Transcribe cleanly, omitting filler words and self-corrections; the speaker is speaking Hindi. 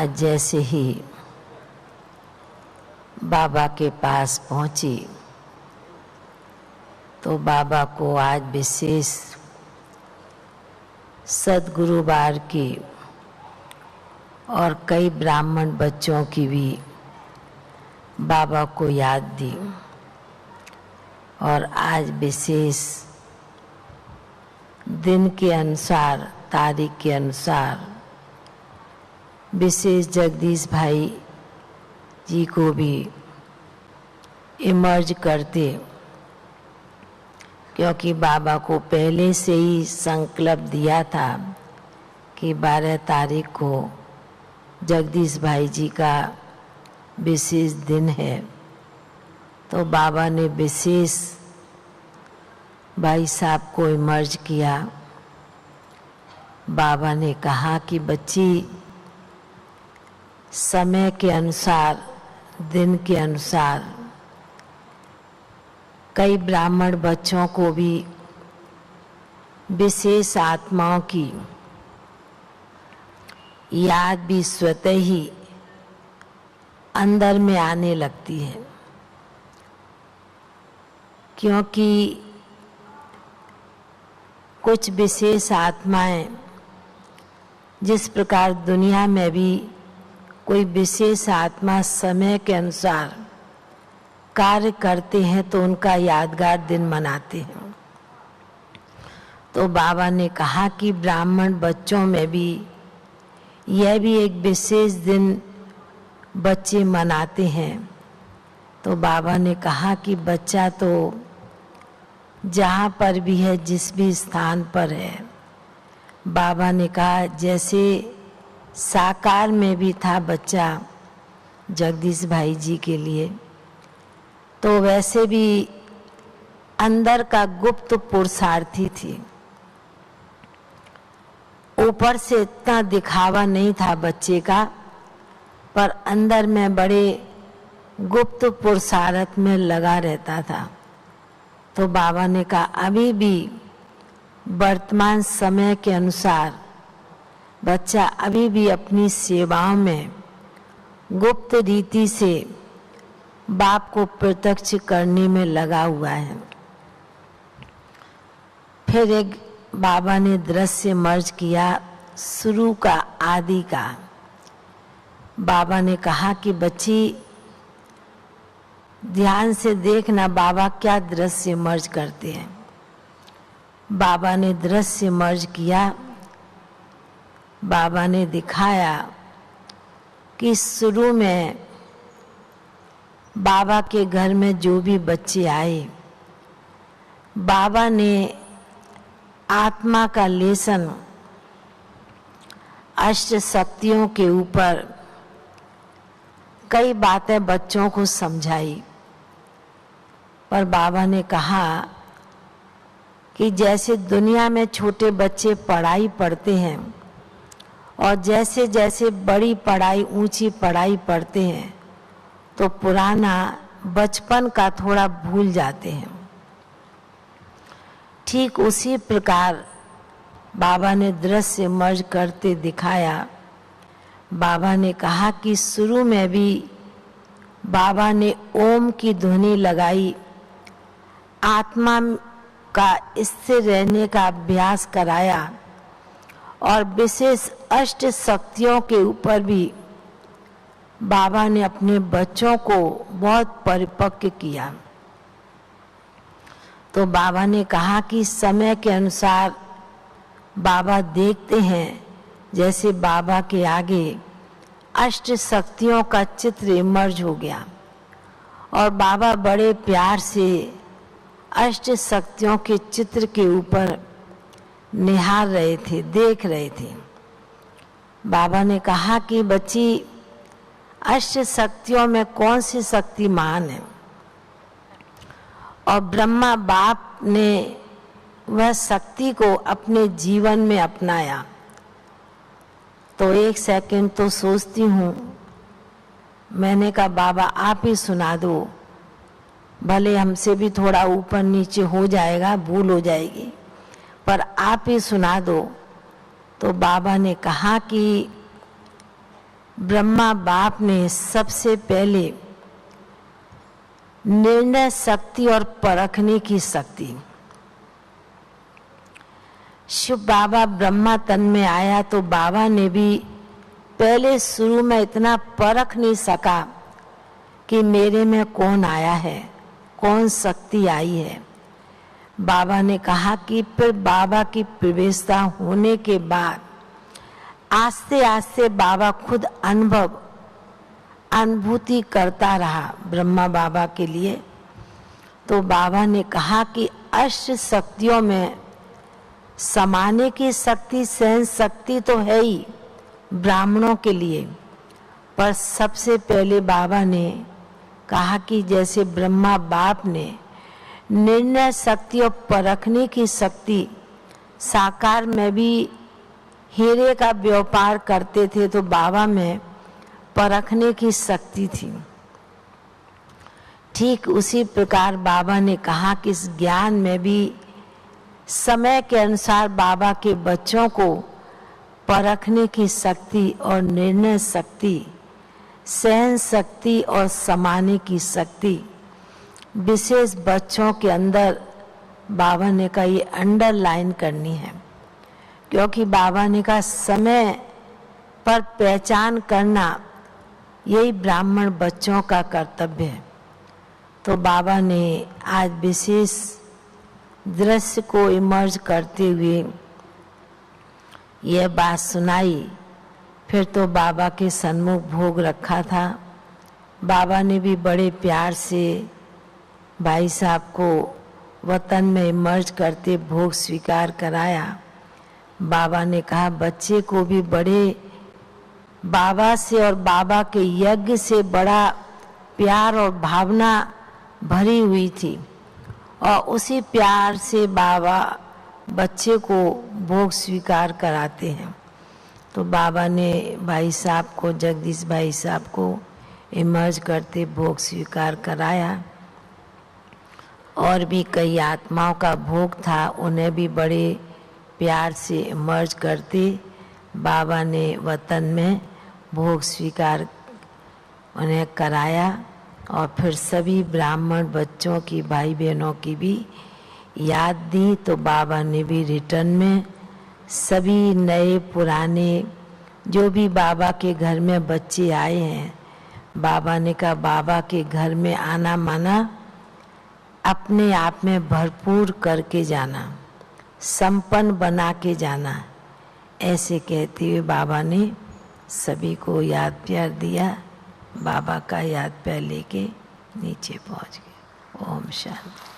आज जैसे ही बाबा के पास पहुंची तो बाबा को आज विशेष सद्गुरुवार की और कई ब्राह्मण बच्चों की भी बाबा को याद दी। और आज विशेष दिन के अनुसार, तारीख के अनुसार विशेष जगदीश भाई जी को भी इमर्ज करते, क्योंकि बाबा को पहले से ही संकल्प दिया था कि 12 तारीख को जगदीश भाई जी का विशेष दिन है। तो बाबा ने विशेष भाई साहब को इमर्ज किया। बाबा ने कहा कि बच्ची, समय के अनुसार, दिन के अनुसार कई ब्राह्मण बच्चों को भी विशेष आत्माओं की याद भी स्वतः ही अंदर में आने लगती है, क्योंकि कुछ विशेष आत्माएं जिस प्रकार दुनिया में भी कोई विशेष आत्मा समय के अनुसार कार्य करते हैं तो उनका यादगार दिन मनाते हैं। तो बाबा ने कहा कि ब्राह्मण बच्चों में भी यह भी एक विशेष दिन बच्चे मनाते हैं। तो बाबा ने कहा कि बच्चा तो जहाँ पर भी है, जिस भी स्थान पर है, बाबा ने कहा जैसे साकार में भी था बच्चा जगदीश भाई जी के लिए, तो वैसे भी अंदर का गुप्त पुरुषार्थी थी। ऊपर से इतना दिखावा नहीं था बच्चे का, पर अंदर में बड़े गुप्त पुरुषार्थ में लगा रहता था। तो बाबा ने कहा अभी भी वर्तमान समय के अनुसार बच्चा अभी भी अपनी सेवाओं में गुप्त रीति से बाप को प्रत्यक्ष करने में लगा हुआ है। फिर एक बाबा ने दृश्य मर्ज किया, शुरू का, आदि का। बाबा ने कहा कि बच्ची ध्यान से देखना बाबा क्या दृश्य मर्ज करते हैं। बाबा ने दृश्य मर्ज किया। बाबा ने दिखाया कि शुरू में बाबा के घर में जो भी बच्चे आए, बाबा ने आत्मा का लेसन अष्ट शक्तियों के ऊपर कई बातें बच्चों को समझाई। पर बाबा ने कहा कि जैसे दुनिया में छोटे बच्चे पढ़ाई पढ़ते हैं और जैसे जैसे बड़ी पढ़ाई, ऊंची पढ़ाई पढ़ते हैं तो पुराना बचपन का थोड़ा भूल जाते हैं, ठीक उसी प्रकार बाबा ने दृश्य मर्ज करते दिखाया। बाबा ने कहा कि शुरू में भी बाबा ने ओम की ध्वनि लगाई, आत्मा का स्थिर रहने का अभ्यास कराया और विशेष अष्ट शक्तियों के ऊपर भी बाबा ने अपने बच्चों को बहुत परिपक्व किया। तो बाबा ने कहा कि समय के अनुसार बाबा देखते हैं जैसे बाबा के आगे अष्ट शक्तियों का चित्र इमर्ज हो गया और बाबा बड़े प्यार से अष्ट शक्तियों के चित्र के ऊपर निहार रहे थे, देख रहे थे। बाबा ने कहा कि बच्ची, अष्ट शक्तियों में कौन सी शक्ति महान है? और ब्रह्मा बाप ने वह शक्ति को अपने जीवन में अपनाया। तो एक सेकंड तो सोचती हूँ, मैंने कहा बाबा आप ही सुना दो, भले हमसे भी थोड़ा ऊपर नीचे हो जाएगा, भूल हो जाएगी, पर आप ही सुना दो। तो बाबा ने कहा कि ब्रह्मा बाप ने सबसे पहले निर्णय शक्ति और परखने की शक्ति, शिव बाबा ब्रह्मा तन में आया तो बाबा ने भी पहले शुरू में इतना परख नहीं सका कि मेरे में कौन आया है, कौन शक्ति आई है। बाबा ने कहा कि फिर बाबा की प्रवेशता होने के बाद आस्ते आस्ते बाबा खुद अनुभूति करता रहा ब्रह्मा बाबा के लिए। तो बाबा ने कहा कि अष्ट शक्तियों में समाने की शक्ति, सहन शक्ति तो है ही ब्राह्मणों के लिए, पर सबसे पहले बाबा ने कहा कि जैसे ब्रह्मा बाप ने निर्णय शक्ति और परखने की शक्ति, साकार में भी हीरे का व्यापार करते थे तो बाबा में परखने की शक्ति थी। ठीक उसी प्रकार बाबा ने कहा कि इस ज्ञान में भी समय के अनुसार बाबा के बच्चों को परखने की शक्ति और निर्णय शक्ति, सहन शक्ति और समाने की शक्ति विशेष बच्चों के अंदर बाबा ने कहा ये अंडरलाइन करनी है, क्योंकि बाबा ने कहा समय पर पहचान करना यही ब्राह्मण बच्चों का कर्तव्य है। तो बाबा ने आज विशेष दृश्य को इमर्ज करते हुए यह बात सुनाई। फिर तो बाबा के सन्मुख भोग रखा था। बाबा ने भी बड़े प्यार से भाई साहब को वतन में इमर्ज करते भोग स्वीकार कराया। बाबा ने कहा बच्चे को भी बड़े बाबा से और बाबा के यज्ञ से बड़ा प्यार और भावना भरी हुई थी, और उसी प्यार से बाबा बच्चे को भोग स्वीकार कराते हैं। तो बाबा ने भाई साहब को, जगदीश भाई साहब को इमर्ज करते भोग स्वीकार कराया। और भी कई आत्माओं का भोग था, उन्हें भी बड़े प्यार से इमर्ज करते बाबा ने वतन में भोग स्वीकार उन्हें कराया। और फिर सभी ब्राह्मण बच्चों की, भाई बहनों की भी याद दी। तो बाबा ने भी रिटर्न में सभी नए पुराने जो भी बाबा के घर में बच्चे आए हैं, बाबा ने कहा बाबा के घर में आना माना अपने आप में भरपूर करके जाना, संपन्न बना के जाना। ऐसे कहते हुए बाबा ने सभी को याद प्यार दिया। बाबा का याद प्यार लेके नीचे पहुंच गए। ओम शांति।